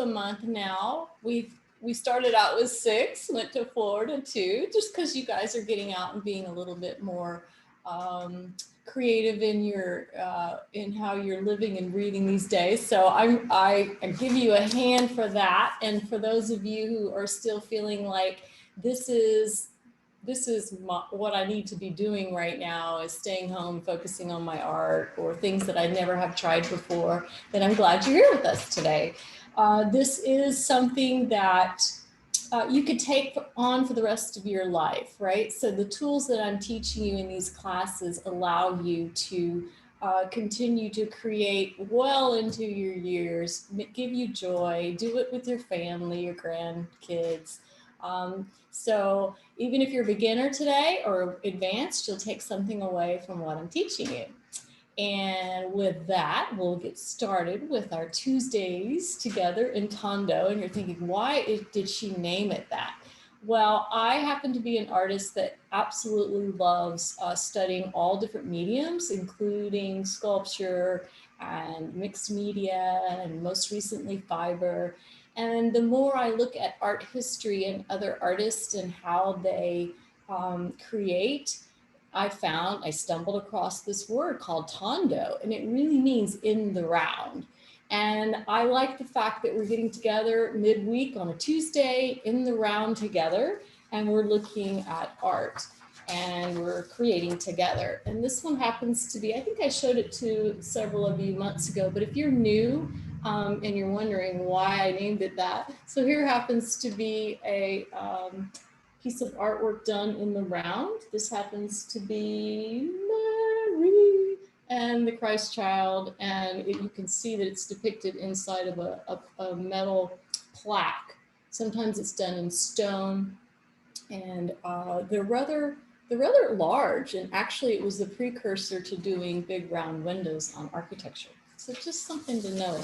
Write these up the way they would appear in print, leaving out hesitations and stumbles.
month now. We started out with 6, went to 4 to 2, just because you guys are getting out and being a little bit more creative in your in how you're living and breathing these days. So I give you a hand for that. And for those of you who are still feeling like this is what I need to be doing right now, is staying home, focusing on my art or things that I never have tried before, then I'm glad you're here with us today. This is something that you could take on for the rest of your life, right? So the tools that I'm teaching you in these classes allow you to continue to create well into your years, give you joy, do it with your family, your grandkids. So even if you're a beginner today or advanced, you'll take something away from what I'm teaching you. And with that, we'll get started with our Tuesdays together in Tondo. And you're thinking, why did she name it that? Well, I happen to be an artist that absolutely loves studying all different mediums, including sculpture and mixed media, and most recently fiber. And the more I look at art history and other artists and how they create, I stumbled across this word called tondo, and it really means in the round. And I like the fact that we're getting together midweek on a Tuesday in the round together, and we're looking at art and we're creating together. And this one happens to be, I think I showed it to several of you months ago, but if you're new and you're wondering why I named it that, so here happens to be a piece of artwork done in the round. This happens to be Mary and the Christ child, and you can see that it's depicted inside of a metal plaque. Sometimes it's done in stone, and they're rather large, and actually it was the precursor to doing big round windows on architecture. So just something to know.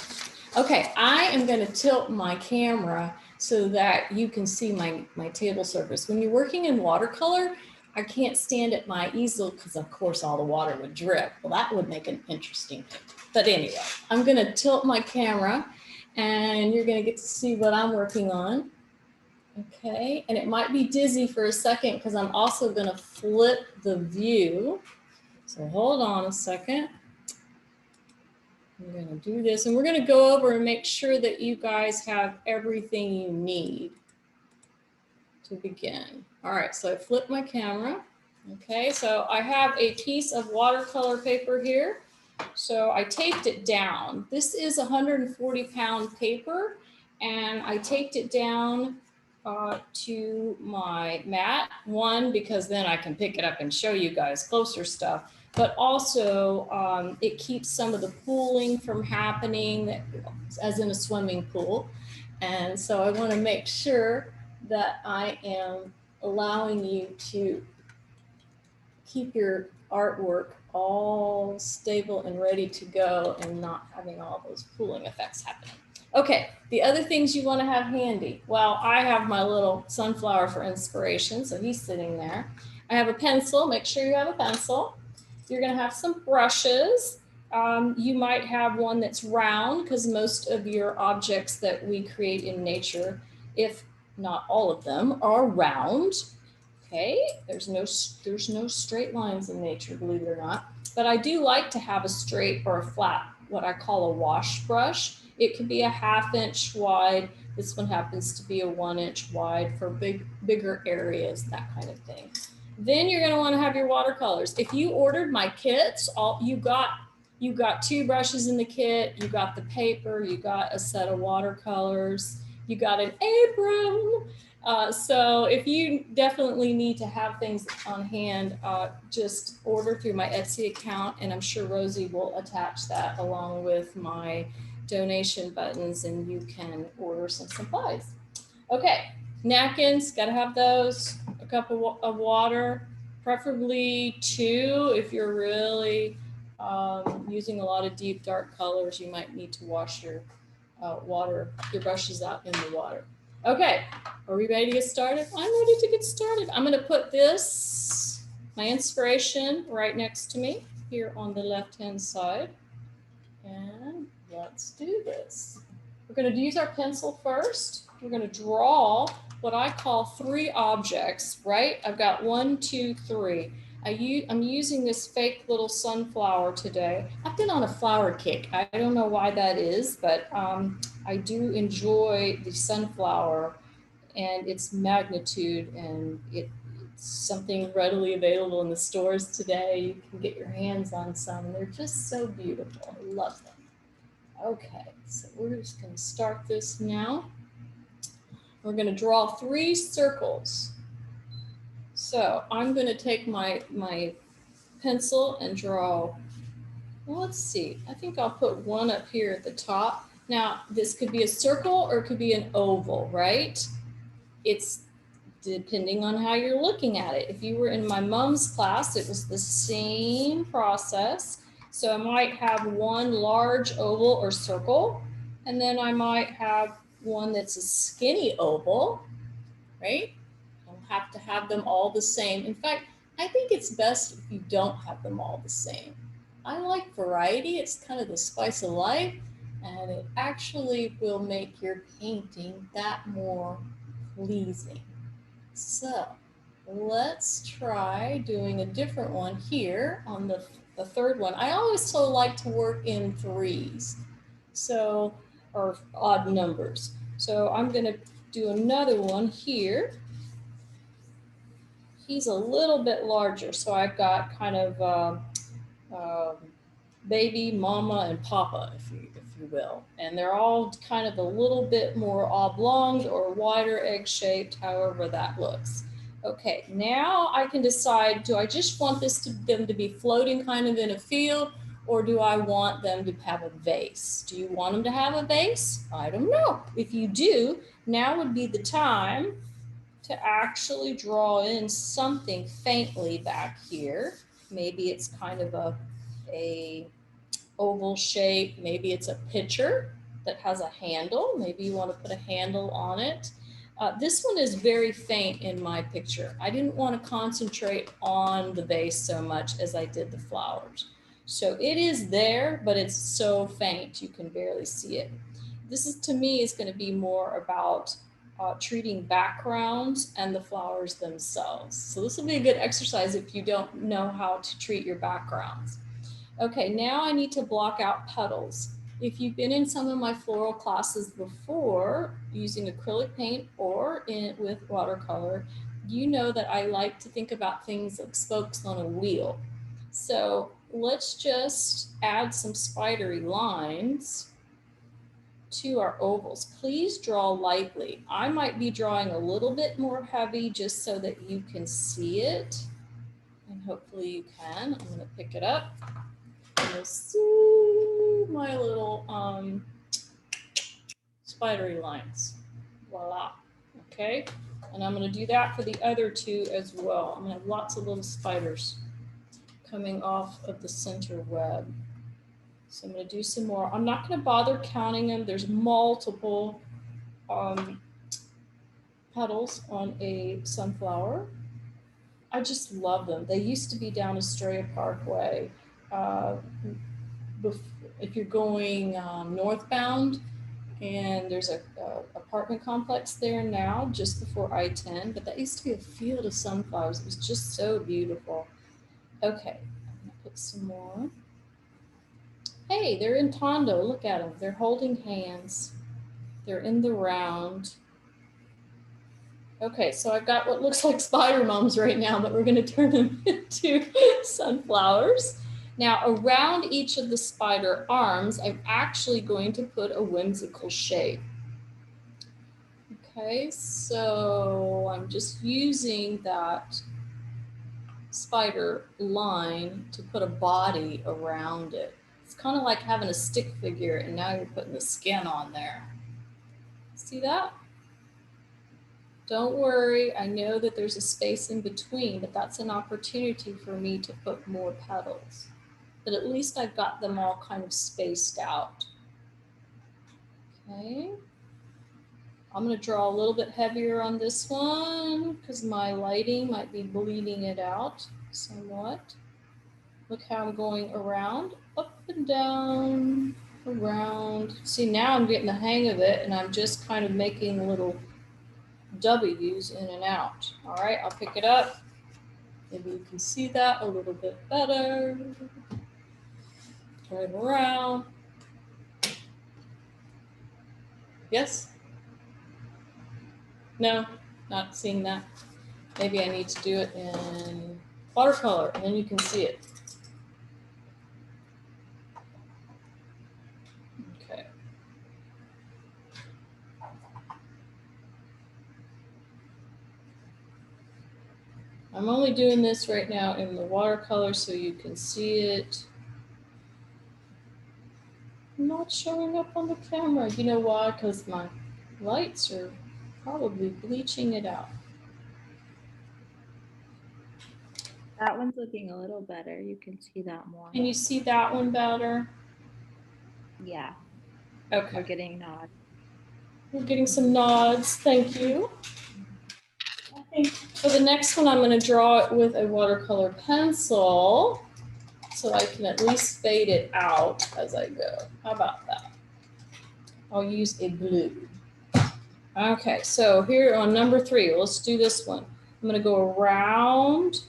Okay, I am going to tilt my camera so that you can see my table surface. When you're working in watercolor, I can't stand at my easel because of course all the water would drip. Well, that would make an interesting thing. But anyway, I'm going to tilt my camera and you're going to get to see what I'm working on. Okay, and it might be dizzy for a second because I'm also going to flip the view. So hold on a second. I'm going to do this, and we're going to go over and make sure that you guys have everything you need to begin. All right, so I flipped my camera. Okay, so I have a piece of watercolor paper here. So I taped it down. This is 140-pound paper, and I taped it down to my mat. One, because then I can pick it up and show you guys closer stuff. But also it keeps some of the pooling from happening, as in a swimming pool. And so I want to make sure that I am allowing you to keep your artwork all stable and ready to go and not having all those pooling effects happening. Okay, the other things you want to have handy. Well, I have my little sunflower for inspiration, so he's sitting there. I have a pencil. Make sure you have a pencil. You're going to have some brushes. You might have one that's round because most of your objects that we create in nature, if not all of them, are round. Okay, there's no straight lines in nature, believe it or not. But I do like to have a straight or a flat, what I call a wash brush. It could be a 1/2 inch wide. This one happens to be a 1 inch wide for bigger areas, that kind of thing. Then you're going to want to have your watercolors. If you ordered my kits, you got 2 brushes in the kit, you got the paper, you got a set of watercolors, you got an apron. So if you definitely need to have things on hand, just order through my Etsy account, and I'm sure Rosie will attach that along with my donation buttons, and you can order some supplies. Okay, napkins, gotta have those, a cup of water, preferably 2. If you're really using a lot of deep, dark colors, you might need to wash your brushes out in the water. Okay, are we ready to get started? I'm ready to get started. I'm gonna put my inspiration, right next to me here on the left-hand side. And let's do this. We're going to use our pencil first. We're going to draw what I call 3 objects, right? I've got 1, 2, 3. I'm using this fake little sunflower today. I've been on a flower kick. I don't know why that is, but I do enjoy the sunflower and its magnitude, and it's something readily available in the stores today. You can get your hands on some. They're just so beautiful. I love them. Okay, so we're just going to start this now. We're going to draw 3 circles. So I'm going to take my pencil and draw, well, let's see, I think I'll put one up here at the top. Now, this could be a circle or it could be an oval, right? It's depending on how you're looking at it. If you were in my mom's class, it was the same process. So I might have one large oval or circle, and then I might have one that's a skinny oval, right? I'll have to have them all the same. In fact, I think it's best if you don't have them all the same. I like variety. It's kind of the spice of life, and it actually will make your painting that more pleasing. So let's try doing a different one here on the third one. I always so like to work in 3s, so, or odd numbers. So I'm going to do another one here. He's a little bit larger, so I've got kind of baby, mama, and papa, if you will. And they're all kind of a little bit more oblong or wider egg-shaped, however that looks. Okay, now I can decide, do I just want them to be floating kind of in a field, or do I want them to have a vase? Do you want them to have a vase? I don't know. If you do, now would be the time to actually draw in something faintly back here. Maybe it's kind of a oval shape. Maybe it's a pitcher that has a handle. Maybe you want to put a handle on it. This one is very faint in my picture. I didn't want to concentrate on the vase so much as I did the flowers. So it is there, but it's so faint you can barely see it. This is, to me, is going to be more about treating backgrounds and the flowers themselves. So this will be a good exercise if you don't know how to treat your backgrounds. Okay, now I need to block out petals. If you've been in some of my floral classes before using acrylic paint or with watercolor, you know that I like to think about things like spokes on a wheel. So let's just add some spidery lines to our ovals. Please draw lightly. I might be drawing a little bit more heavy just so that you can see it. And hopefully you can. I'm going to pick it up. And you'll see my little spidery lines. Voila. Okay. And I'm going to do that for the other 2 as well. I'm going to have lots of little spiders coming off of the center web. So I'm going to do some more. I'm not going to bother counting them. There's multiple petals on a sunflower. I just love them. They used to be down Astoria Parkway. If you're going northbound, and there's a apartment complex there now just before I-10, but that used to be a field of sunflowers. It was just so beautiful. Okay, I'm going to put some more. Hey, they're in Tondo. Look at them. They're holding hands. They're in the round. Okay, so I've got what looks like spider mums right now, but we're going to turn them into sunflowers. Now, around each of the spider arms, I'm actually going to put a whimsical shape. Okay, so I'm just using that spider line to put a body around it. It's kind of like having a stick figure, and now you're putting the skin on there. See that? Don't worry, I know that there's a space in between, but that's an opportunity for me to put more petals. But at least I've got them all kind of spaced out. Okay. I'm going to draw a little bit heavier on this one because my lighting might be bleeding it out somewhat. Look how I'm going around, up and down. around. See, now I'm getting the hang of it, and I'm just kind of making little W's in and out. All right, I'll pick it up. Maybe you can see that a little bit better. Turn it around. Yes? No, not seeing that. Maybe I need to do it in watercolor, and then you can see it. Okay. I'm only doing this right now in the watercolor so you can see it. Not showing up on the camera. You know why? Because my lights are probably bleaching it out. That one's looking a little better. You can see that more. Can you see that one better? Yeah. Okay. We're getting nods. We're getting some nods. Thank you. I think for the next one, I'm going to draw it with a watercolor pencil so I can at least fade it out as I go. How about that? I'll use a blue. Okay, so here on number 3, let's do this one. I'm going to go around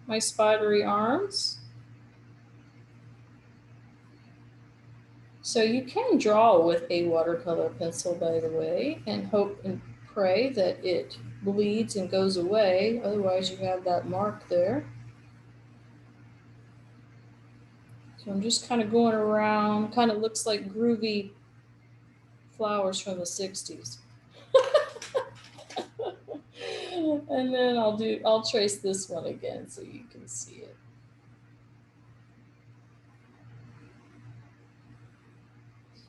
my spidery arms. So you can draw with a watercolor pencil, by the way, and hope and pray that it bleeds and goes away. Otherwise, you have that mark there. So I'm just kind of going around, kind of looks like groovy flowers from the 60s. And then I'll trace this one again so you can see it.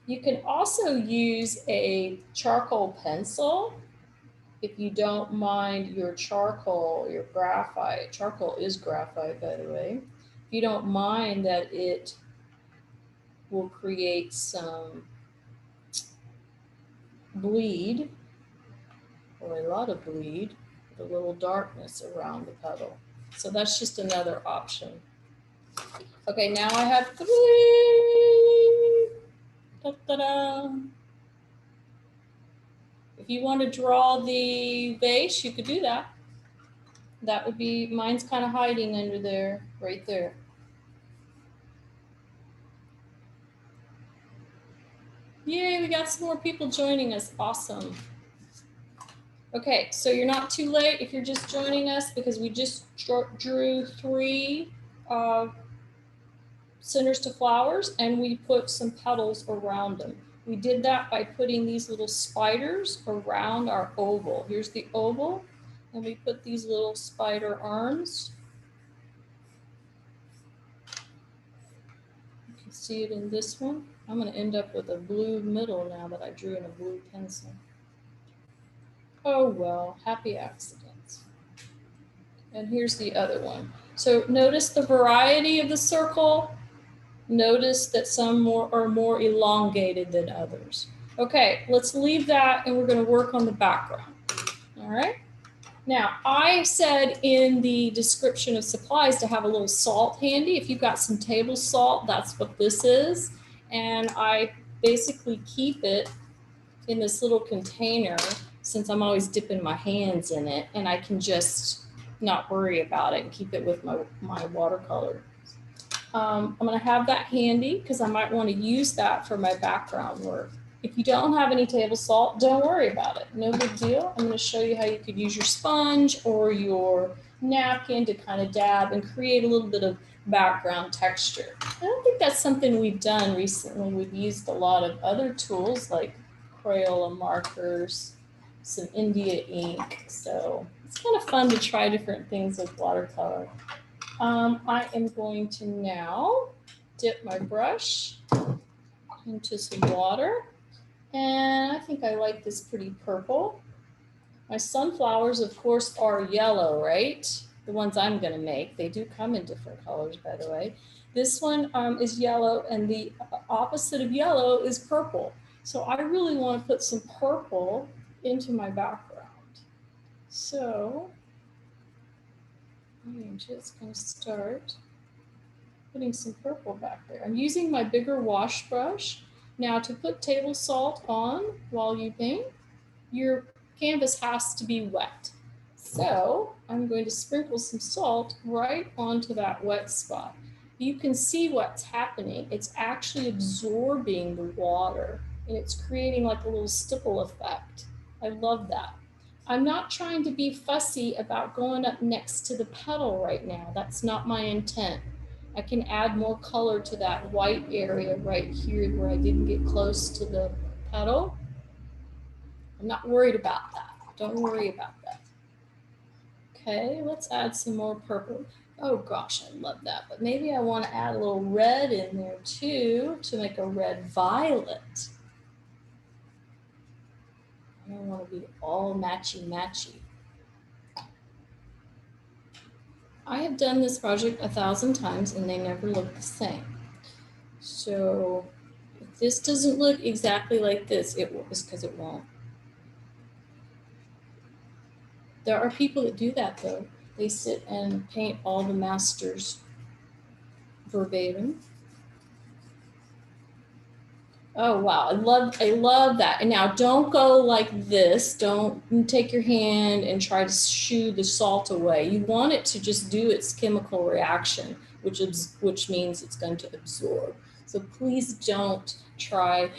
You can also use a charcoal pencil if you don't mind your charcoal, your graphite. Charcoal is graphite, by the way. If you don't mind that it will create some bleed, or a lot of bleed, with a little darkness around the petal. So that's just another option. Okay, now I have 3. Da-da-da. If you want to draw the vase, you could do that. That would be, mine's kind of hiding under there, right there. Yay, we got some more people joining us. Awesome. Okay, so you're not too late if you're just joining us because we just drew 3 centers to flowers and we put some petals around them. We did that by putting these little spiders around our oval. Here's the oval, and we put these little spider arms. You can see it in this one. I'm going to end up with a blue middle now that I drew in a blue pencil. Oh well, happy accidents. And here's the other one. So notice the variety of the circle. Notice that some are more elongated than others. Okay, let's leave that and we're going to work on the background. All right. Now, I said in the description of supplies to have a little salt handy. If you've got some table salt, that's what this is. And I basically keep it in this little container since I'm always dipping my hands in it and I can just not worry about it and keep it with my watercolor. I'm going to have that handy because I might want to use that for my background work. If you don't have any table salt, don't worry about it. No big deal. I'm going to show you how you could use your sponge or your napkin to kind of dab and create a little bit of background texture. I don't think that's something we've done recently. We've used a lot of other tools like Crayola markers, some India ink. So it's kind of fun to try different things with watercolor. I am going to now dip my brush into some water. And I think I like this pretty purple. My sunflowers, of course, are yellow, right? The ones I'm going to make. They do come in different colors, by the way. This one is yellow, and the opposite of yellow is purple. So I really want to put some purple into my background. So I'm just going to start putting some purple back there. I'm using my bigger wash brush Now to put table salt on while you paint, your canvas has to be wet. So I'm going to sprinkle some salt right onto that wet spot. You can see what's happening. It's actually absorbing the water and it's creating like a little stipple effect. I love that. I'm not trying to be fussy about going up next to the petal right now. That's not my intent. I can add more color to that white area right here where I didn't get close to the petal. I'm not worried about that. Don't worry about that. Okay, let's add some more purple. Oh gosh, I love that. But maybe I want to add a little red in there too to make a red violet. I don't want to be all matchy-matchy. I have done this project 1,000 times and they never look the same. So if this doesn't look exactly like this, it is because it won't. There are people that do that though. They sit and paint all the masters verbatim. Oh wow, I love that. And now don't go like this. Don't take your hand and try to shoo the salt away. You want it to just do its chemical reaction, which means it's going to absorb. So please don't try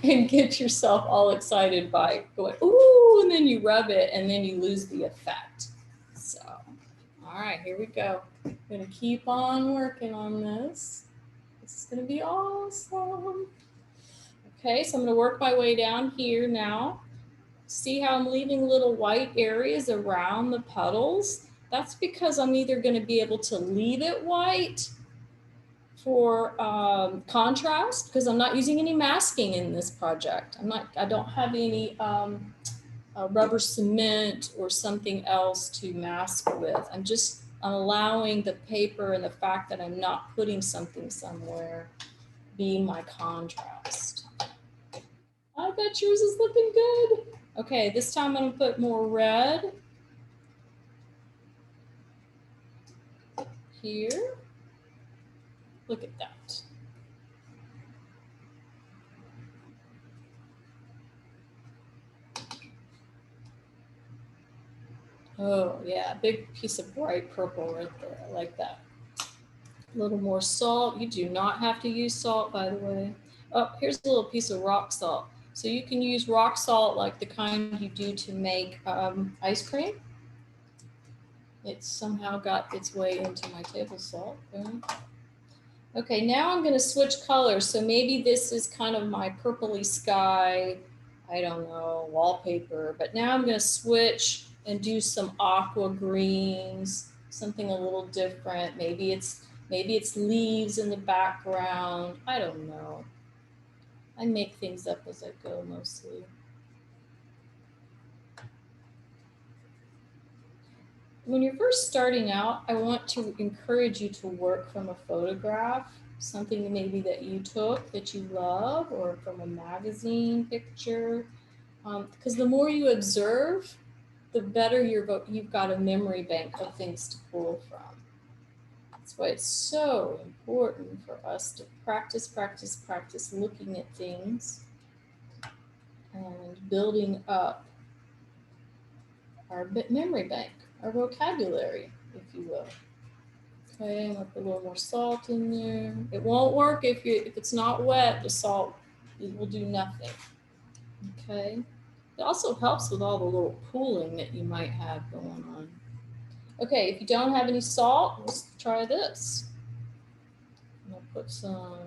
and get yourself all excited by going, ooh, and then you rub it and then you lose the effect. So, all right, here we go. I'm gonna keep on working on this. This is gonna be awesome. Okay, so I'm going to work my way down here now. See how I'm leaving little white areas around the petals? That's because I'm either going to be able to leave it white for contrast, because I'm not using any masking in this project. I don't have any rubber cement or something else to mask with. I'm allowing the paper and the fact that I'm not putting something somewhere be my contrast. I bet yours is looking good. Okay, this time I'm gonna put more red here. Look at that. Oh yeah, big piece of bright purple right there. I like that. A little more salt. You do not have to use salt, by the way. Oh, here's a little piece of rock salt. So you can use rock salt like the kind you do to make ice cream. It's somehow got its way into my table salt. Okay, now I'm going to switch colors. So maybe this is kind of my purpley sky, I don't know, wallpaper. But now I'm going to switch and do some aqua greens, something a little different. Maybe it's leaves in the background. I don't know. I make things up as I go mostly. When you're first starting out, I want to encourage you to work from a photograph, something maybe that you took that you love, or from a magazine picture. Because the more you observe, the better you've got a memory bank of things to pull from. That's why it's so important for us to practice looking at things and building up our memory bank, our vocabulary, if you will. Okay, I'm gonna put a little more salt in there. It won't work if it's not wet. The salt will do nothing. Okay. It also helps with all the little pooling that you might have going on. Okay, if you don't have any salt, let's try this. I'm gonna put some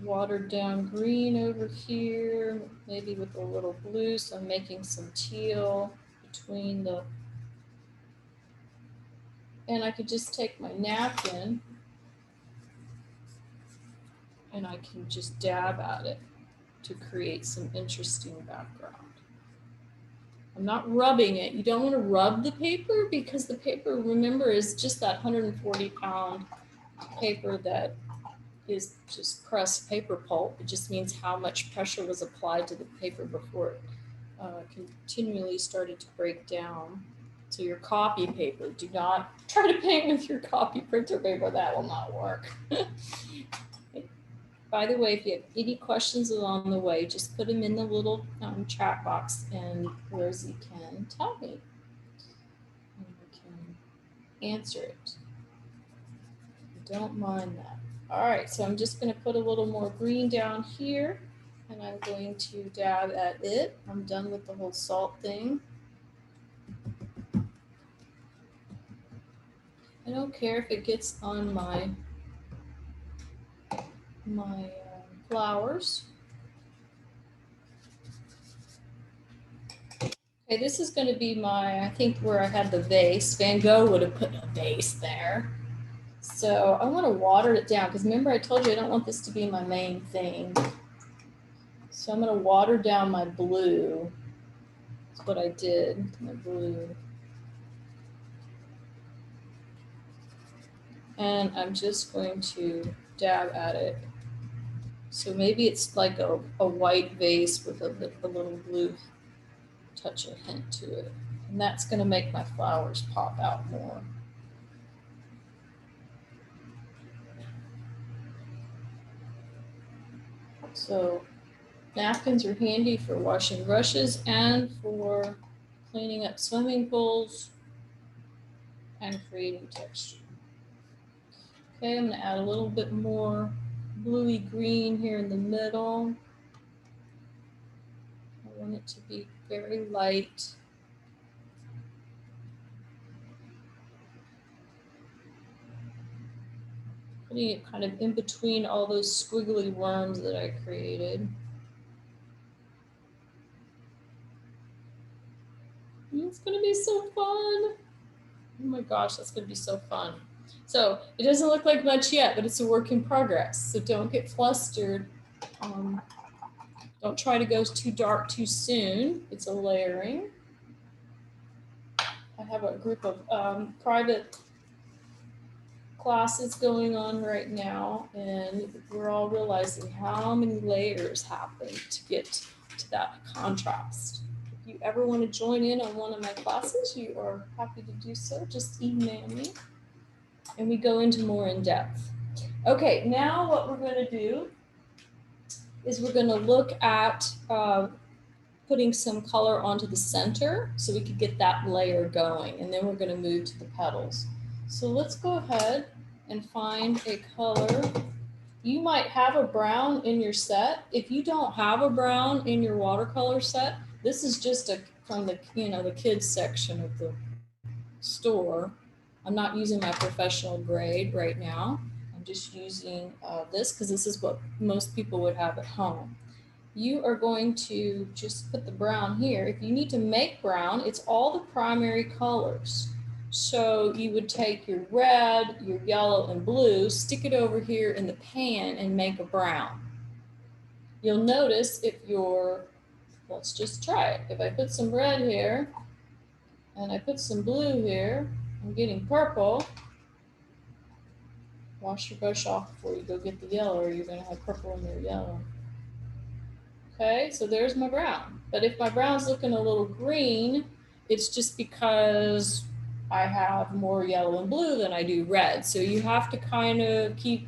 watered down green over here, maybe with a little blue. So I'm making some teal between the, and I could just take my napkin and I can just dab at it to create some interesting background. I'm not rubbing it. You don't want to rub the paper because the paper, remember, is just that 140-pound paper that is just pressed paper pulp. It just means how much pressure was applied to the paper before it continually started to break down. So your copy paper, do not try to paint with your copy printer paper. That will not work. By the way, if you have any questions along the way, just put them in the little chat box and Rosie can tell me. And we can answer it. I don't mind that. All right, so I'm just going to put a little more green down here and I'm going to dab at it. I'm done with the whole salt thing. I don't care if it gets on my flowers. Okay, this is going to be my, I think where I had the vase. Van Gogh would have put a vase there. So I want to water it down because remember I told you I don't want this to be my main thing. So I'm going to water down my blue. That's what I did, my blue. And I'm just going to dab at it. So maybe it's like a white vase with a little blue touch or hint to it. And that's going to make my flowers pop out more. So napkins are handy for washing brushes and for cleaning up swimming pools and creating texture. Okay, I'm going to add a little bit more bluey green here in the middle. I want it to be very light. Putting it kind of in between all those squiggly worms that I created. It's going to be so fun. Oh my gosh, that's going to be so fun. So it doesn't look like much yet, but it's a work in progress. So don't get flustered. Don't try to go too dark too soon. It's a layering. I have a group of private classes going on right now, and we're all realizing how many layers happen to get to that contrast. If you ever want to join in on one of my classes, you are happy to do so. Just email me and we go into more in depth. Okay, now what we're going to do is we're going to look at putting some color onto the center so we could get that layer going, and then we're going to move to the petals. So let's go ahead and find a color. You might have a brown in your set. If you don't have a brown in your watercolor set, this is just from the the kids section of the store. I'm not using my professional grade right now. I'm just using this because this is what most people would have at home. You are going to just put the brown here. If you need to make brown, it's all the primary colors. So you would take your red, your yellow, and blue, stick it over here in the pan and make a brown. You'll notice if you're, let's just try it. If I put some red here and I put some blue here, I'm getting purple. Wash your brush off before you go get the yellow, or you're going to have purple in your yellow. Okay, so there's my brown. But if my brown's looking a little green, it's just because I have more yellow and blue than I do red. So you have to kind of keep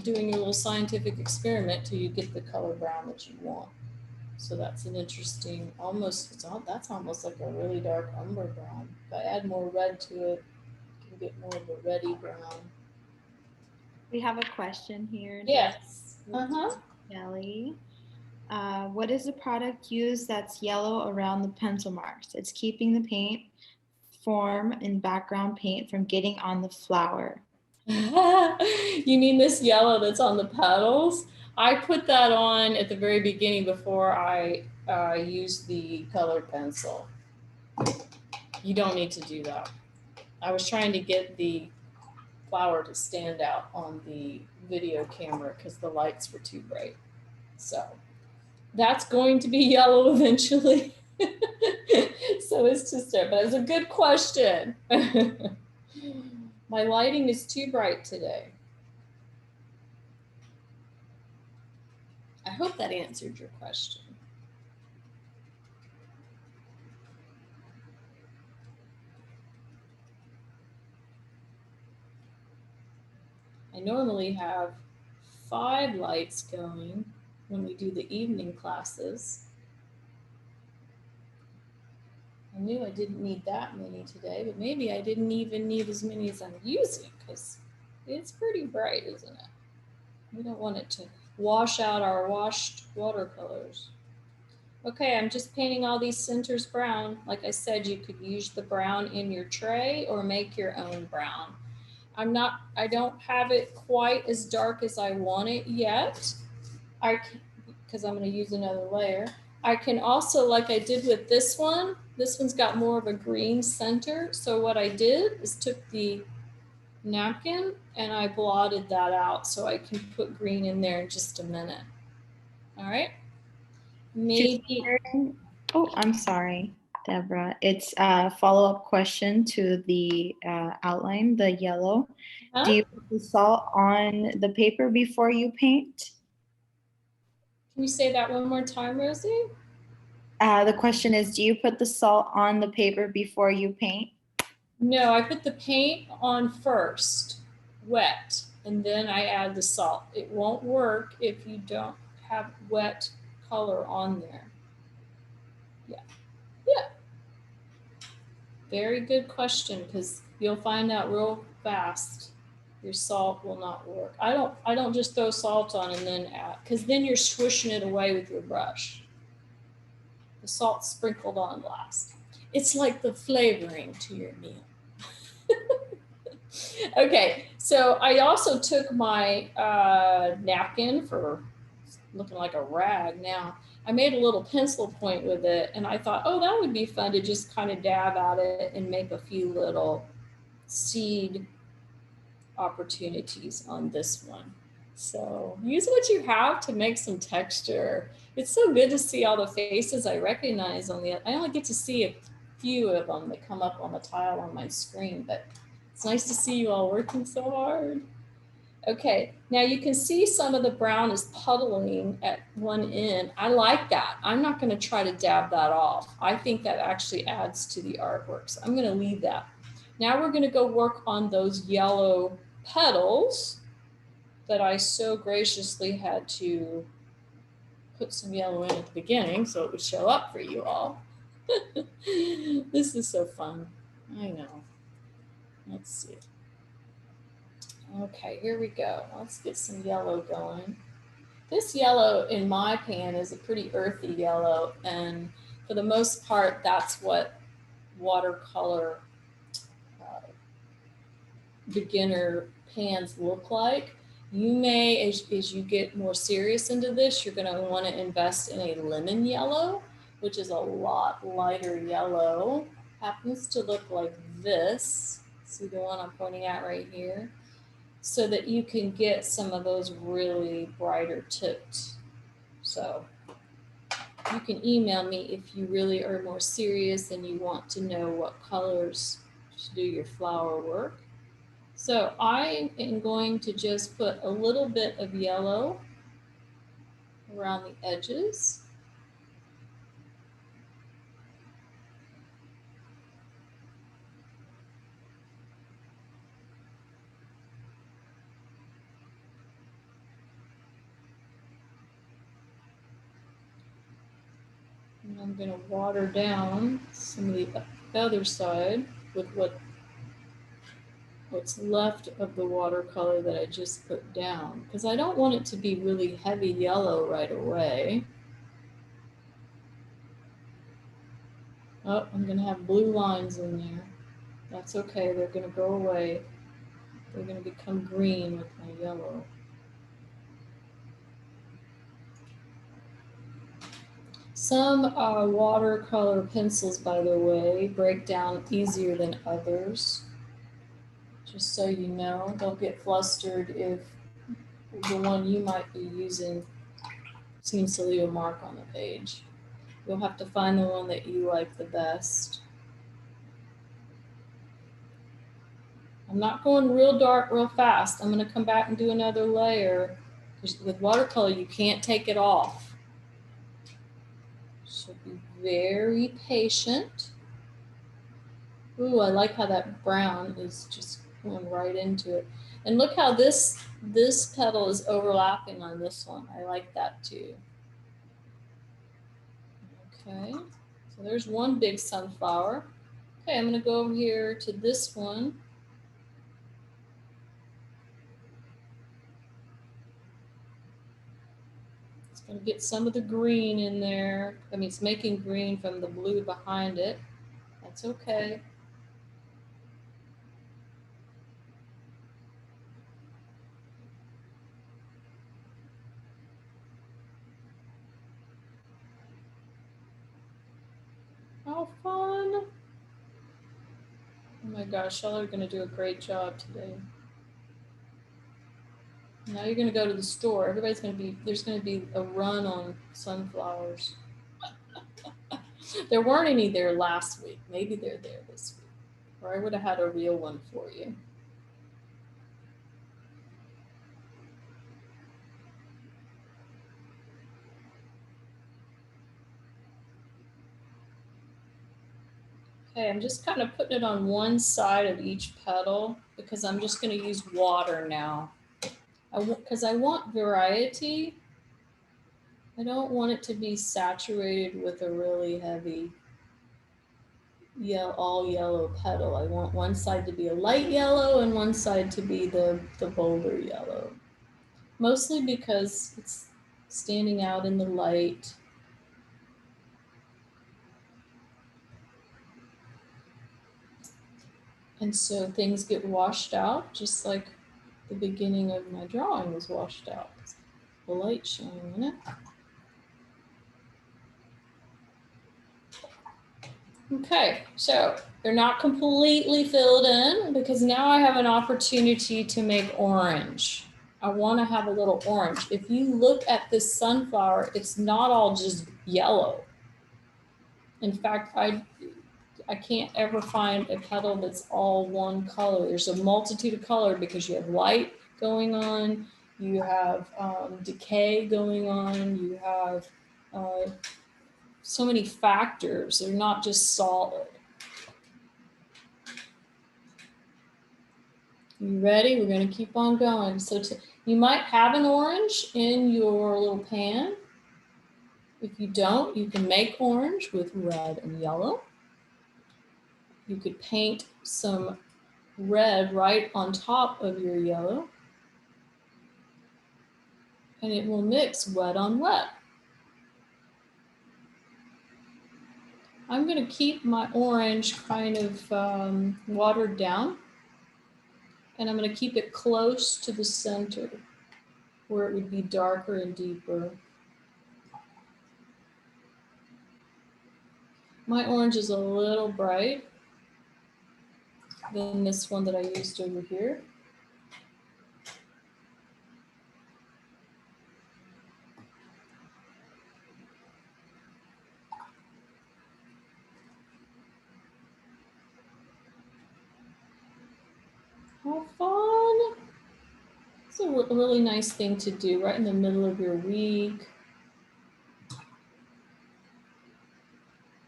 doing your little scientific experiment till you get the color brown that you want. So that's an interesting, that's almost like a really dark umber brown. If I add more red to it, you can get more of a reddy brown. We have a question here. Yes. Kelly. What is the product used that's yellow around the pencil marks? It's keeping the paint form and background paint from getting on the flower. You mean this yellow that's on the petals? I put that on at the very beginning before I used the colored pencil. You don't need to do that. I was trying to get the flower to stand out on the video camera because the lights were too bright. So that's going to be yellow eventually. So it's just there, but it's a good question. My lighting is too bright today. I hope that answered your question. I normally have 5 lights going when we do the evening classes. I knew I didn't need that many today, but maybe I didn't even need as many as I'm using because it's pretty bright, isn't it? We don't want it to wash out our washed watercolors. Okay, I'm just painting all these centers brown. Like I said, you could use the brown in your tray or make your own brown. I don't have it quite as dark as I want it yet. Because I'm going to use another layer. I can also, like I did with this one's got more of a green center. So what I did is took the napkin and I blotted that out so I can put green in there in just a minute. All right. Maybe. Oh, I'm sorry, Deborah. It's a follow-up question to the outline, the yellow. Huh? Do you put the salt on the paper before you paint? Can you say that one more time, Rosie? The question is, do you put the salt on the paper before you paint? No, I put the paint on first, wet, and then I add the salt. It won't work if you don't have wet color on there. Yeah. Very good question, because you'll find out real fast your salt will not work. I don't just throw salt on and then add, because then you're swishing it away with your brush. The salt sprinkled on last. It's like the flavoring to your meal. Okay, so I also took my napkin for looking like a rag now. I made a little pencil point with it and I thought, oh, that would be fun to just kind of dab at it and make a few little seed opportunities on this one. So use what you have to make some texture. It's so good to see all the faces I recognize on the, I only get to see a few of them that come up on the tile on my screen, but it's nice to see you all working so hard. Okay, now you can see some of the brown is puddling at one end. I like that. I'm not going to try to dab that off. I think that actually adds to the artwork. So I'm going to leave that. Now we're going to go work on those yellow petals that I so graciously had to put some yellow in at the beginning so it would show up for you all. This is so fun. I know. Let's see. Okay, here we go. Let's get some yellow going. This yellow in my pan is a pretty earthy yellow, and for the most part, that's what watercolor beginner pans look like. You may, as you get more serious into this, you're going to want to invest in a lemon yellow, which is a lot lighter yellow. Happens to look like this. See the one I'm pointing at right here? So that you can get some of those really brighter tips. So you can email me if you really are more serious and you want to know what colors to do your flower work. So I am going to just put a little bit of yellow around the edges. And I'm going to water down some of the other side with what's left of the watercolor that I just put down, because I don't want it to be really heavy yellow right away. Oh, I'm going to have blue lines in there. That's okay, they're going to go away. They're going to become green with my yellow. Some watercolor pencils, by the way, break down easier than others. Just so you know, don't get flustered if the one you might be using seems to leave a mark on the page. You'll have to find the one that you like the best. I'm not going real dark real fast. I'm going to come back and do another layer. With watercolor, you can't take it off. So be very patient. Ooh, I like how that brown is just going right into it. And look how this petal is overlapping on this one. I like that too. Okay, so there's one big sunflower. Okay, I'm gonna go over here to this one. It's gonna get some of the green in there. I mean, it's making green from the blue behind it. That's okay. How fun. Oh my gosh, y'all are gonna do a great job today. Now you're gonna go to the store. Everybody's gonna be, there's gonna be a run on sunflowers. There weren't any there last week. Maybe they're there this week. Or I would have had a real one for you. Okay, I'm just kind of putting it on one side of each petal because I'm just going to use water now. Because I want variety. I don't want it to be saturated with a really heavy all yellow petal. I want one side to be a light yellow and one side to be the bolder yellow. Mostly because it's standing out in the light. And so things get washed out, just like the beginning of my drawing was washed out. The light shining in it. Okay, so they're not completely filled in because now I have an opportunity to make orange. I want to have a little orange. If you look at this sunflower, it's not all just yellow. In fact, I can't ever find a petal that's all one color. There's a multitude of color because you have light going on, you have decay going on, you have so many factors. They're not just solid. You ready? We're going to keep on going. So you might have an orange in your little pan. If you don't, you can make orange with red and yellow. You could paint some red right on top of your yellow. And it will mix wet on wet. I'm going to keep my orange kind of watered down. And I'm going to keep it close to the center where it would be darker and deeper. My orange is a little bright than this one that I used over here. How fun! It's a really nice thing to do right in the middle of your week.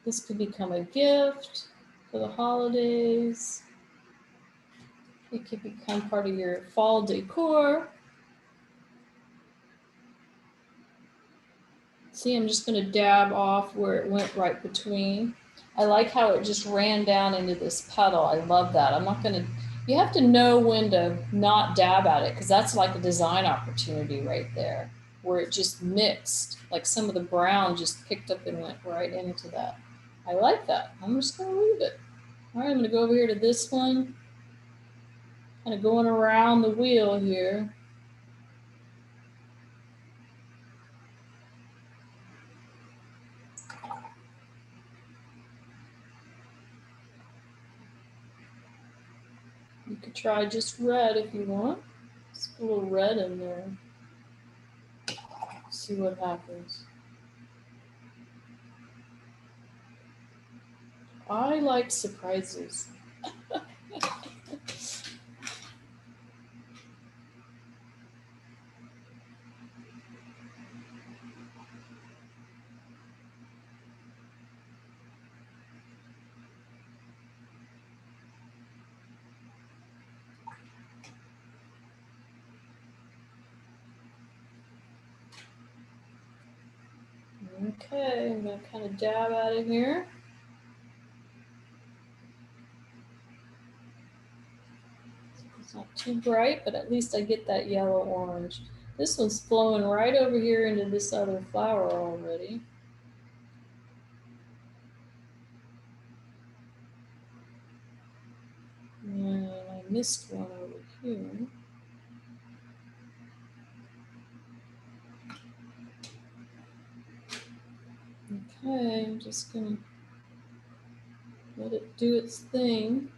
This could become a gift for the holidays. It could become part of your fall decor. See, I'm just going to dab off where it went right between. I like how it just ran down into this petal. I love that. I'm not going to, you have to know when to not dab at it because that's like a design opportunity right there where it just mixed, like some of the brown just picked up and went right into that. I like that. I'm just going to leave it. All right, I'm going to go over here to this one. Kind of going around the wheel here. You could try just red if you want. Just put a little red in there. See what happens. I like surprises. Okay, I'm gonna kind of dab out of here. It's not too bright, but at least I get that yellow orange. This one's flowing right over here into this other flower already. And I missed one over here. Okay, I'm just gonna let it do its thing.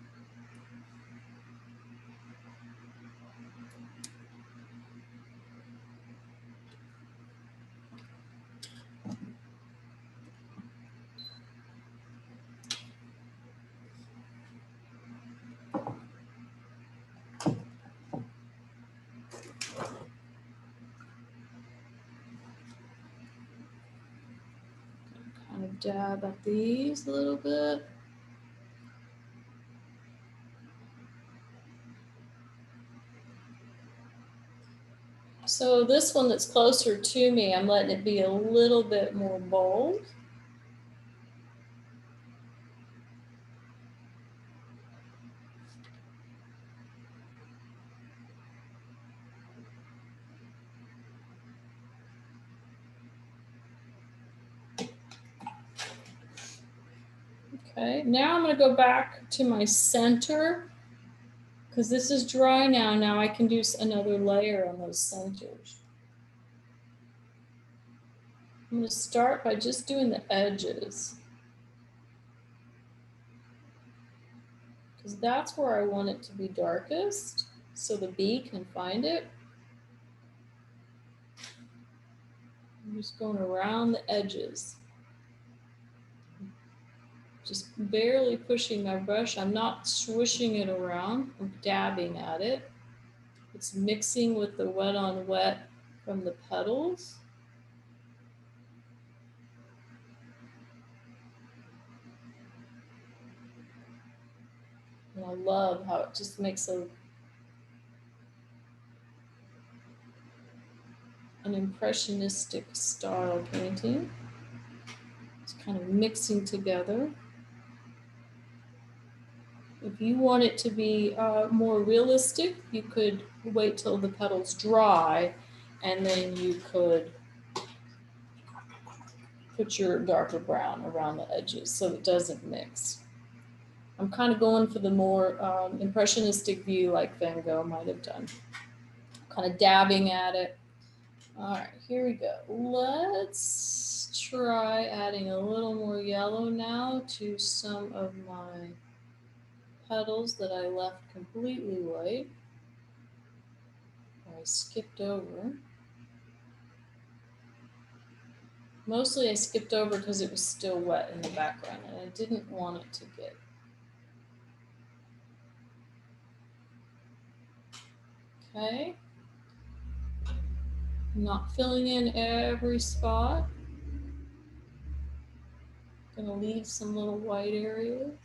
Kind of dab at these a little bit. So this one that's closer to me, I'm letting it be a little bit more bold. Okay, now I'm gonna go back to my center because this is dry now. Now I can do another layer on those centers. I'm gonna start by just doing the edges because that's where I want it to be darkest so the bee can find it. I'm just going around the edges. Just barely pushing my brush. I'm not swishing it around. I'm dabbing at it. It's mixing with the wet on wet from the petals. And I love how it just makes an impressionistic style painting. It's kind of mixing together. If you want it to be more realistic, you could wait till the petals dry and then you could put your darker brown around the edges so it doesn't mix. I'm kind of going for the more impressionistic view like Van Gogh might have done. Kind of dabbing at it. All right, here we go. Let's try adding a little more yellow now to some of my petals that I left completely white. I skipped over. Mostly I skipped over because it was still wet in the background and I didn't want it to get. Okay. Not filling in every spot. Gonna leave some little white areas.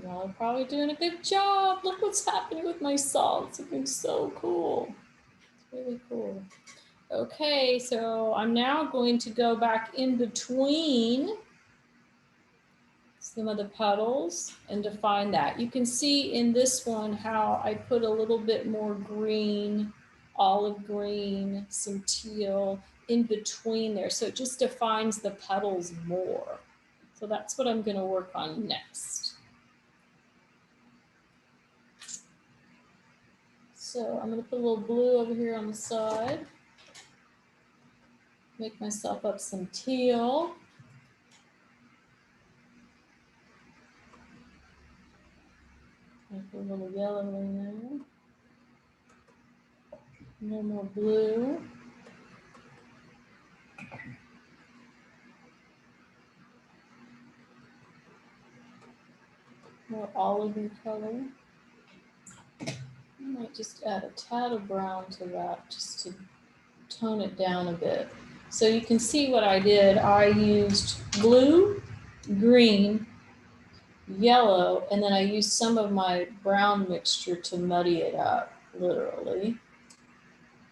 Well, I'm probably doing a good job. Look what's happening with my salt. It's looking so cool. It's really cool. Okay, so I'm now going to go back in between some of the petals and define that. You can see in this one how I put a little bit more green, olive green, some teal in between there. So it just defines the petals more. So that's what I'm going to work on next. So I'm going to put a little blue over here on the side. Make myself up some teal. Put a little yellow in there. No more blue. More olivey color. I might just add a tad of brown to that just to tone it down a bit. So you can see what I did. I used blue, green, yellow, and then I used some of my brown mixture to muddy it up, literally.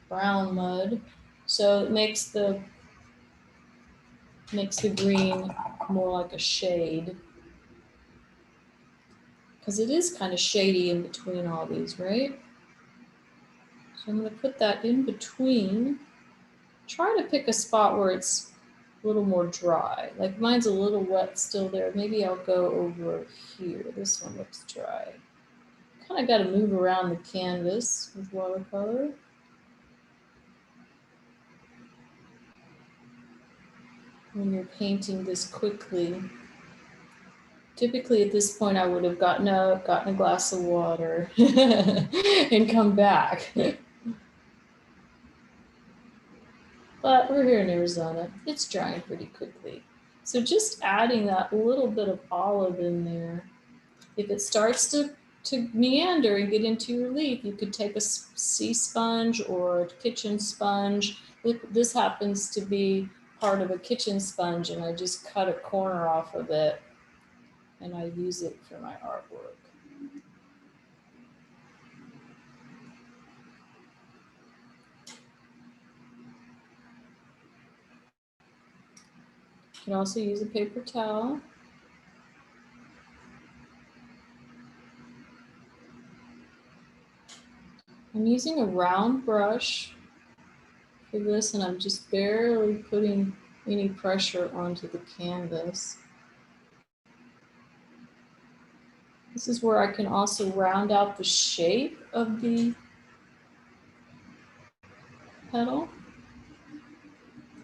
Brown mud. So it makes the green more like a shade. Because it is kind of shady in between all these, right? So I'm going to put that in between. Try to pick a spot where it's a little more dry. Like mine's a little wet still there. Maybe I'll go over here. This one looks dry. Kind of got to move around the canvas with watercolor. When you're painting this quickly. Typically at this point I would have gotten up, gotten a glass of water, and come back. But we're here in Arizona. It's drying pretty quickly. So just adding that little bit of olive in there. If it starts to meander and get into your leaf, you could take a sea sponge or a kitchen sponge. This happens to be part of a kitchen sponge, and I just cut a corner off of it and I use it for my artwork. You can also use a paper towel. I'm using a round brush for this, and I'm just barely putting any pressure onto the canvas. This is where I can also round out the shape of the petal.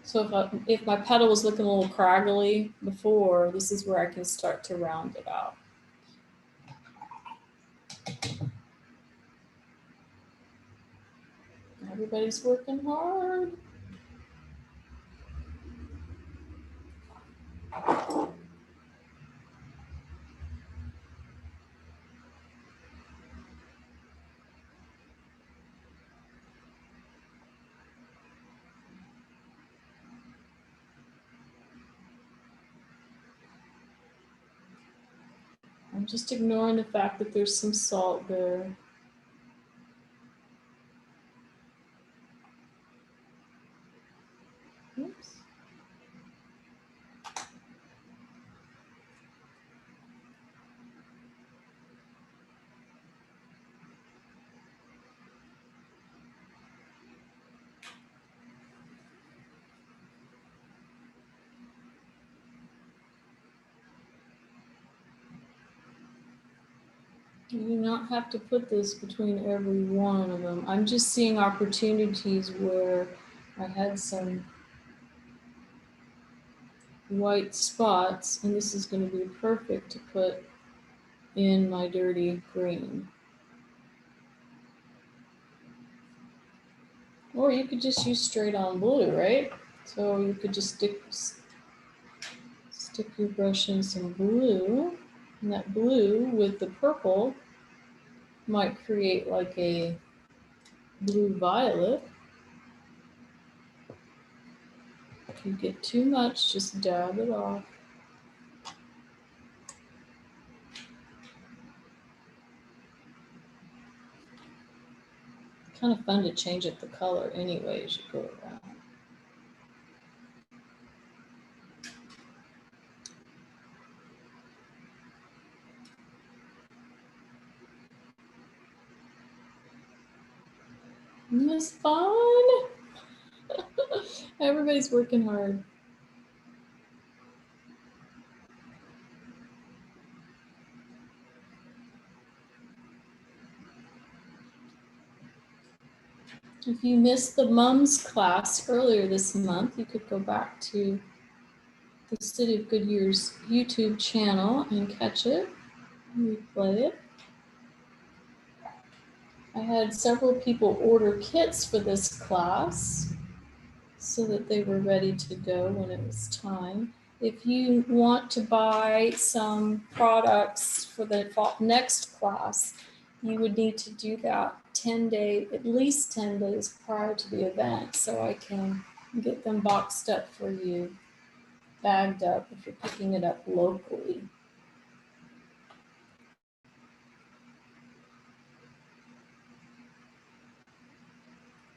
So if my petal was looking a little craggly before, this is where I can start to round it out. Everybody's working hard. I'm just ignoring the fact that there's some salt there. Oops. You do not have to put this between every one of them. I'm just seeing opportunities where I had some white spots, and this is going to be perfect to put in my dirty green. Or you could just use straight on blue, right? So you could just stick your brush in some blue, and that blue with the purple might create like a blue violet. If you get too much, just dab it off. Kind of fun to change up the color anyway as you go around. Isn't this fun? Everybody's working hard. If you missed the mums class earlier this month, you could go back to the City of Goodyear's YouTube channel and catch it, and replay it. I had several people order kits for this class. so that they were ready to go when it was time. If you want to buy some products for the next class, you would need to do that 10 days, at least 10 days prior to the event, so I can get them boxed up for you, bagged up if you're picking it up locally.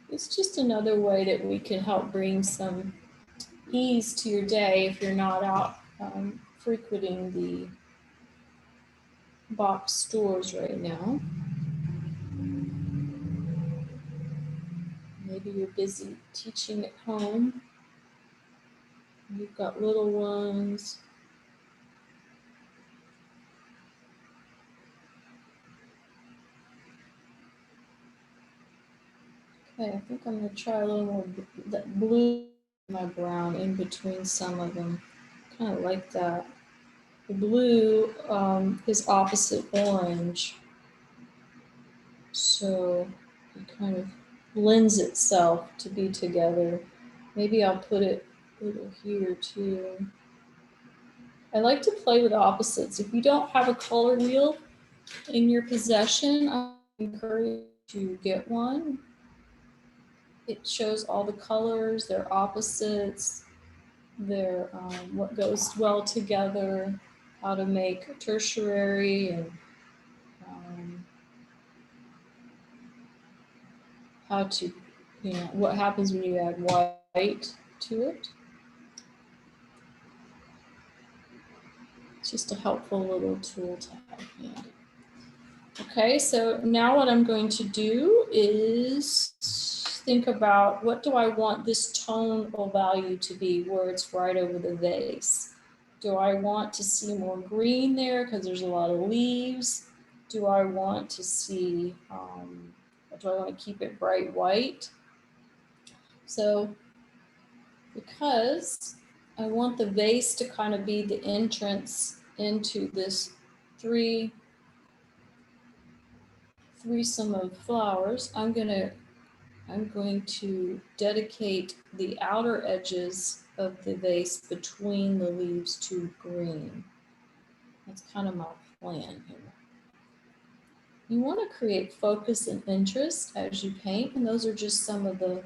It's just another way that we can help bring some ease to your day if you're not out frequenting the box stores right now. Maybe you're busy teaching at home. You've got little ones. Okay, I think I'm going to try a little more that blue, my brown in between some of them. Kind of like that. The blue is opposite orange, so it kind of lends itself to be together. Maybe I'll put it a little here too. I like to play with opposites. If you don't have a color wheel in your possession, I encourage you to get one. It shows all the colors, their opposites, their what goes well together, how to make tertiary, and how to, what happens when you add white to it. It's just a helpful little tool to have handy. Okay, so now what I'm going to do is think about, what do I want this tonal value to be where it's right over the vase? Do I want to see more green there because there's a lot of leaves? Do I want to see, do I want to keep it bright white? So because I want the vase to kind of be the entrance into this threesome of flowers, I'm going to dedicate the outer edges of the vase between the leaves to green. That's kind of my plan here. You want to create focus and interest as you paint, and those are just some of the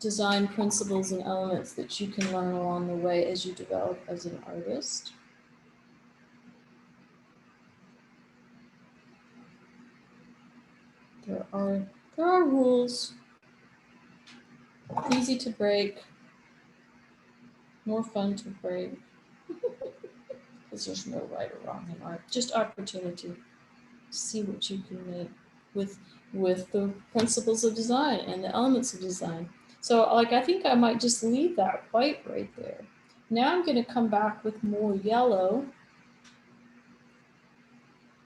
design principles and elements that you can learn along the way as you develop as an artist. There are rules, easy to break, more fun to break, because there's no right or wrong in art, just opportunity to see what you can make with the principles of design and the elements of design. So I think I might just leave that white right there. Now I'm going to come back with more yellow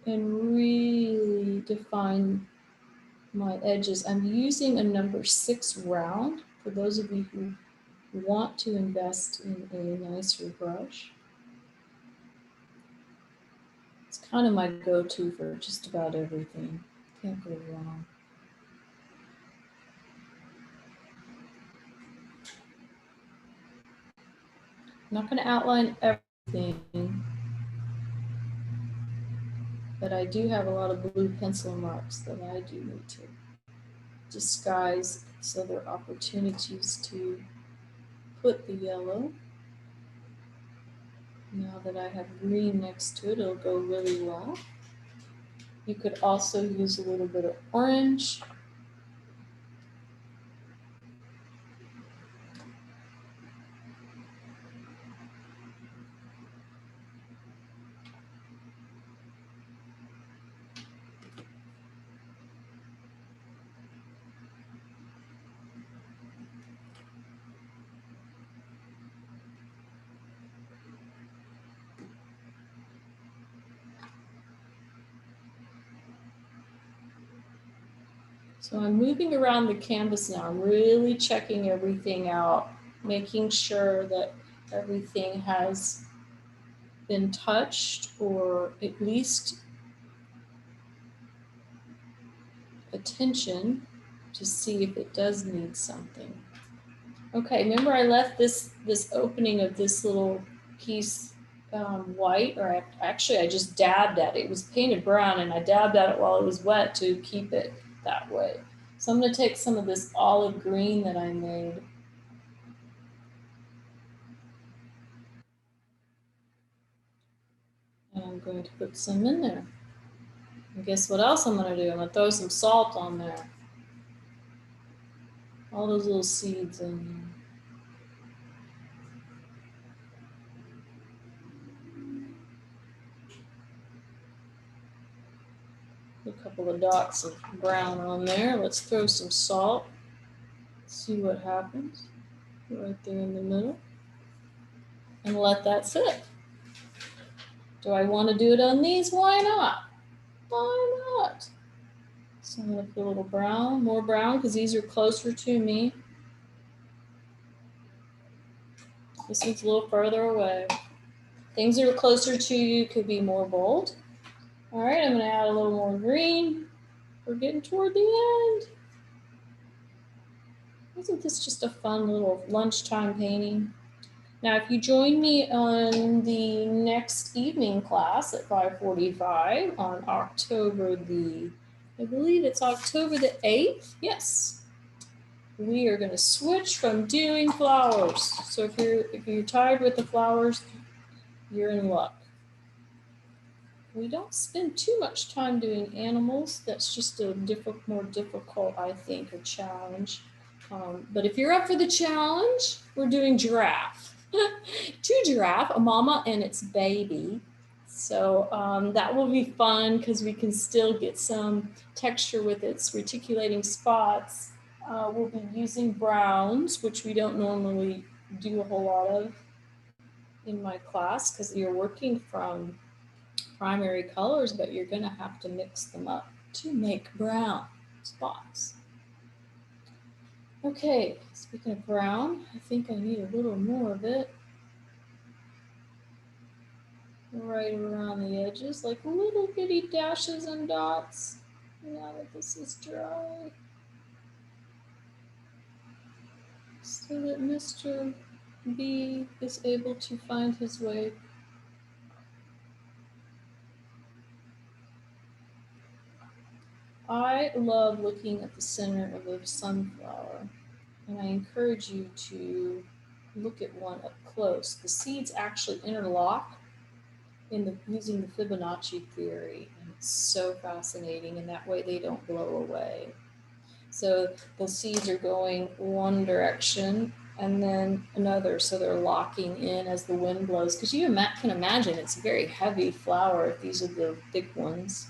and really define my edges. I'm using a number 6 round for those of you who want to invest in a nicer brush. It's kind of my go-to for just about everything. Can't go wrong. I'm not going to outline everything, but I do have a lot of blue pencil marks that I do need to disguise, so there are opportunities to put the yellow. Now that I have green next to it, it'll go really well. You could also use a little bit of orange. So I'm moving around the canvas now. I'm really checking everything out, making sure that everything has been touched, or at least attention to see if it does need something. Okay, remember I left this opening of this little piece white, or I just dabbed at it. It was painted brown and I dabbed at it while it was wet to keep it that way. So I'm going to take some of this olive green that I made. And I'm going to put some in there. And guess what else I'm going to do? I'm going to throw some salt on there. All those little seeds in there. A couple of dots of brown on there. Let's throw some salt. See what happens. Right there in the middle. And let that sit. Do I want to do it on these? Why not? Why not? So I'm going to put a little brown, more brown, because these are closer to me. This one's a little further away. Things that are closer to you could be more bold. All right, I'm going to add a little more green. We're getting toward the end. Isn't this just a fun little lunchtime painting? Now, if you join me on the next evening class at 5:45 on October I believe it's October the 8th. Yes. We are going to switch from doing flowers. So if you're tired with the flowers, you're in luck. We don't spend too much time doing animals. That's just a more difficult, I think, a challenge. But if you're up for the challenge, we're doing giraffe. Two giraffe, a mama and its baby. So that will be fun because we can still get some texture with its reticulating spots. We'll be using browns, which we don't normally do a whole lot of in my class because you're working from primary colors, but you're going to have to mix them up to make brown spots. Okay, speaking of brown, I think I need a little more of it. Right around the edges, like little bitty dashes and dots. Now that this is dry. So that Mr. B is able to find his way. I love looking at the center of a sunflower, and I encourage you to look at one up close. The seeds actually interlock using the Fibonacci theory, and it's so fascinating, and that way they don't blow away. So the seeds are going one direction and then another, so they're locking in as the wind blows. Because you can imagine it's a very heavy flower if these are the big ones.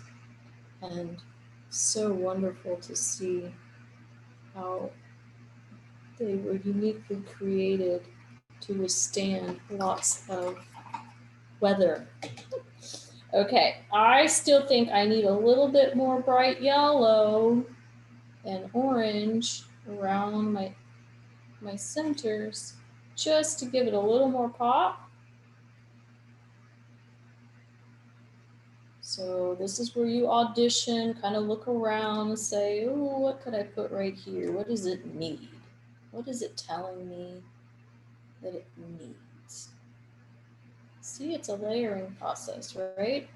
And so wonderful to see how they were uniquely created to withstand lots of weather. Okay, I still think I need a little bit more bright yellow and orange around my centers just to give it a little more pop. So this is where you audition, kind of look around and say, oh, what could I put right here? What does it need? What is it telling me that it needs? See, it's a layering process, right?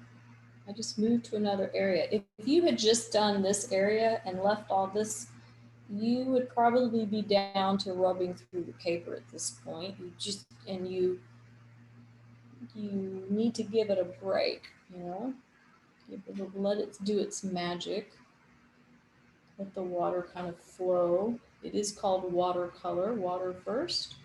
I just moved to another area. If you had just done this area and left all this, you would probably be down to rubbing through the paper at this point. You need to give it a break, let it do its magic. Let the water kind of flow. It is called watercolor, water first.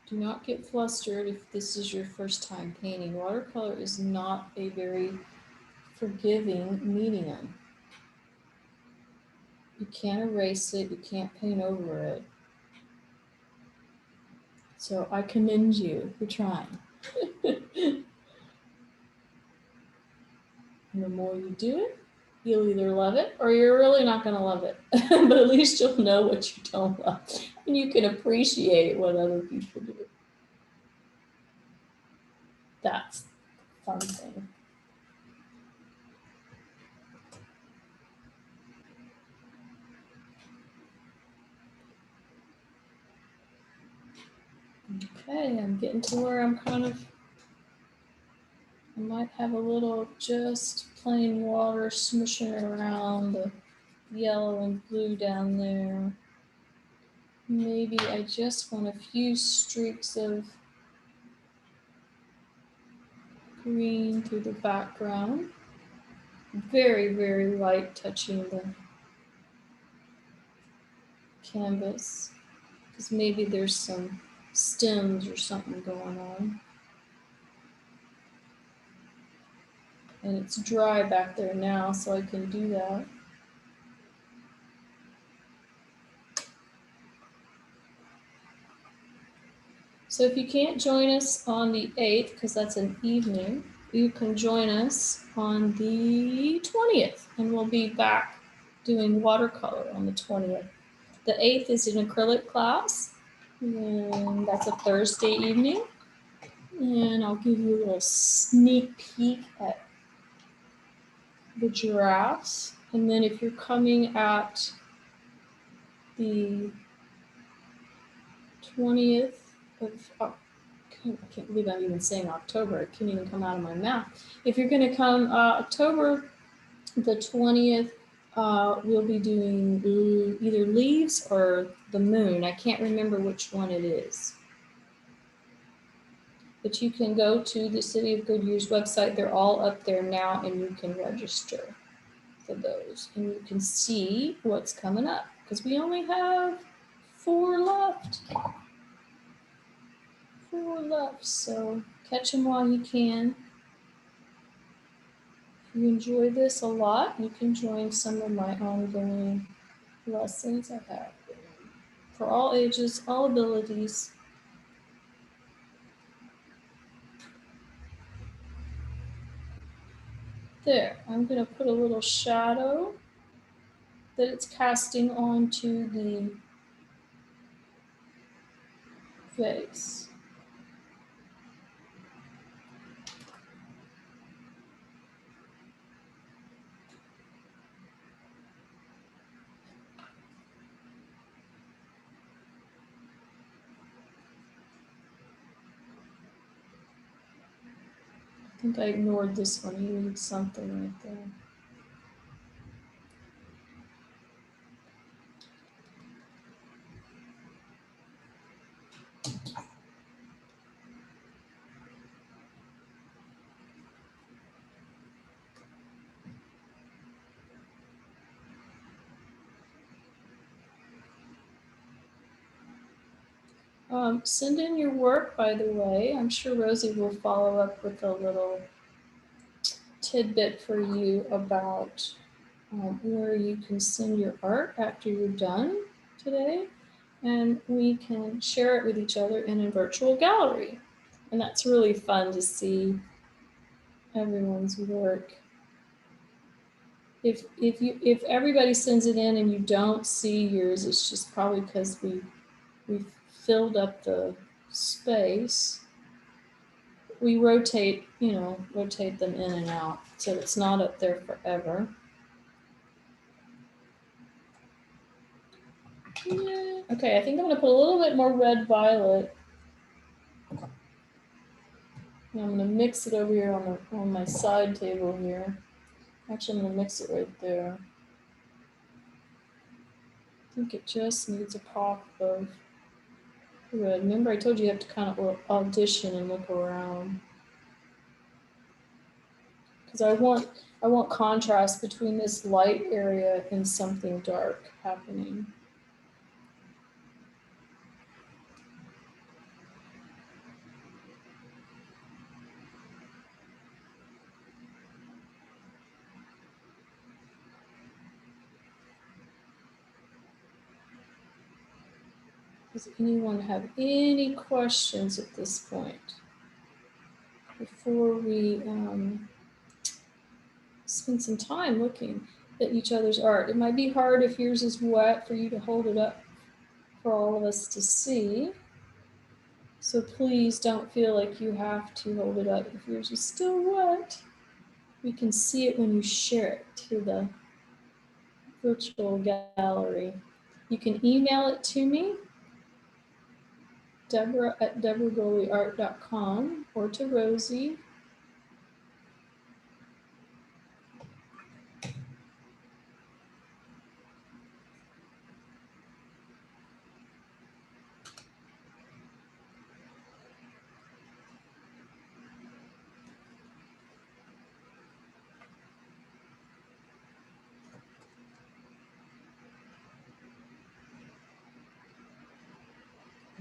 Do not get flustered if this is your first time painting. Watercolor is not a very forgiving medium. You can't erase it, you can't paint over it. So I commend you for trying. And the more you do it, you'll either love it or you're really not going to love it. But at least you'll know what you don't love. And you can appreciate what other people do. That's the fun thing. Okay, I'm getting to where I'm kind of, I might have a little just plain water smooshing around the yellow and blue down there. Maybe I just want a few streaks of green through the background. Very, very light touching the canvas because maybe there's some stems or something going on. And it's dry back there now, so I can do that. So if you can't join us on the 8th, because that's an evening, you can join us on the 20th, and we'll be back doing watercolor on the 20th. The 8th is an acrylic class, and that's a Thursday evening. And I'll give you a little sneak peek at the giraffes. And then if you're coming at the 20th of, I can't believe I'm even saying October. It can't even come out of my mouth. If you're going to come October the 20th, we'll be doing either leaves or the moon. I can't remember which one it is. But you can go to the City of Goodyear's website. They're all up there now, and you can register for those. And you can see what's coming up, because we only have 4 left. 4 left, so catch them while you can. If you enjoy this a lot, you can join some of my ongoing lessons I have for all ages, all abilities. There, I'm going to put a little shadow that it's casting onto the face. I think I ignored this one. You need something right there. Send in your work, by the way. I'm sure Rosie will follow up with a little tidbit for you about where you can send your art after you're done today, and we can share it with each other in a virtual gallery. And that's really fun to see everyone's work. If everybody sends it in and you don't see yours, it's just probably because we filled up the space. We rotate them in and out, so it's not up there forever. Yeah. Okay, I think I'm gonna put a little bit more red violet. And I'm gonna mix it over here on my side table here. Actually, I'm gonna mix it right there. I think it just needs a pop of red. Remember, I told you you have to kind of audition and look around, because I want contrast between this light area and something dark happening. Does anyone have any questions at this point before we spend some time looking at each other's art? It might be hard if yours is wet for you to hold it up for all of us to see. So please don't feel like you have to hold it up if yours is still wet. We can see it when you share it to the virtual gallery. You can email it to me Deborah@deborahgoleyart.com or to Rosie.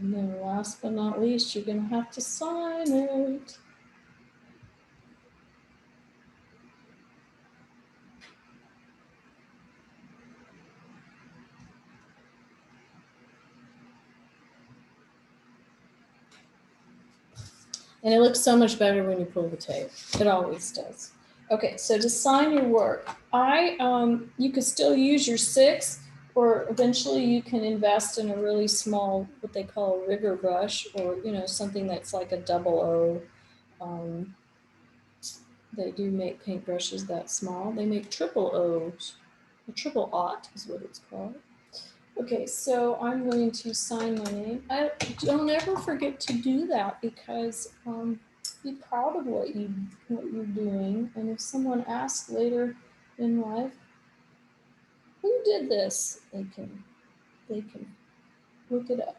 And then last but not least, you're going to have to sign it. And it looks so much better when you pull the tape. It always does. Okay, so to sign your work, you could still use your 6, or eventually you can invest in a really small, what they call a rigger brush, or something that's like a 00. They do make paintbrushes that small. They make 000s. A 000 is what it's called. Okay, so I'm going to sign my name. Don't ever forget to do that, because be proud of what you're doing. And if someone asks later in life, who did this, they can look it up.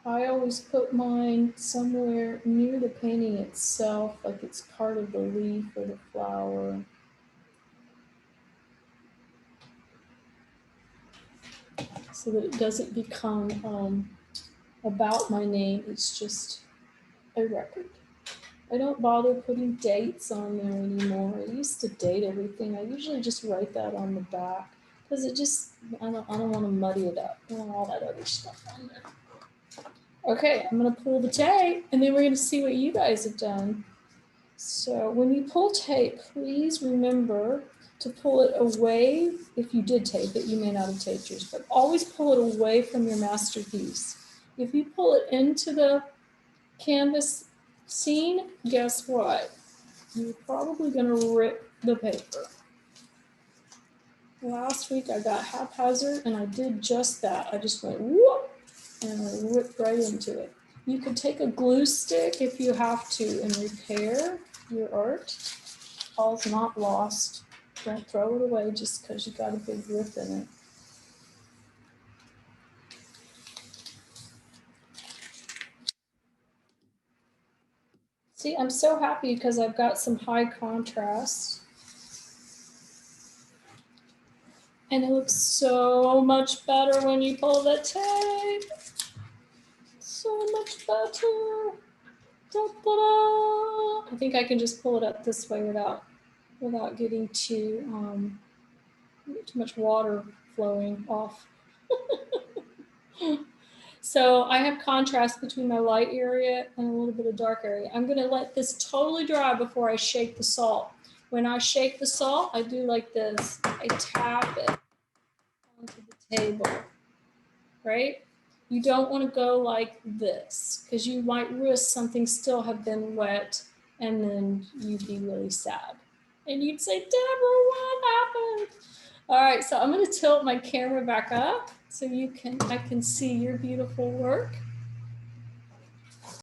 I always put mine somewhere near the painting itself, like it's part of the leaf or the flower. So that it doesn't become about my name. It's just a record. I don't bother putting dates on there anymore. I used to date everything. I usually just write that on the back, because I don't want to muddy it up. I don't want all that other stuff on there. Okay, I'm going to pull the tape, and then we're going to see what you guys have done. So when you pull tape, please remember to pull it away. If you did tape it, you may not have taped yours, but always pull it away from your masterpiece. If you pull it into the canvas scene, guess what? You're probably going to rip the paper. Last week I got haphazard and I did just that. I just went whoop and I ripped right into it. You could take a glue stick if you have to and repair your art. All's not lost. Don't throw it away just because you got a big rip in it. See, I'm so happy because I've got some high contrast. And it looks so much better when you pull the tape. So much better. Da, da, da. I think I can just pull it up this way without getting too much water flowing off. So I have contrast between my light area and a little bit of dark area. I'm going to let this totally dry before I shake the salt. When I shake the salt, I do like this. I tap it onto the table, right? You don't want to go like this, because you might risk something still have been wet and then you'd be really sad. And you'd say, Deborah, what happened? All right, so I'm going to tilt my camera back up so I can see your beautiful work.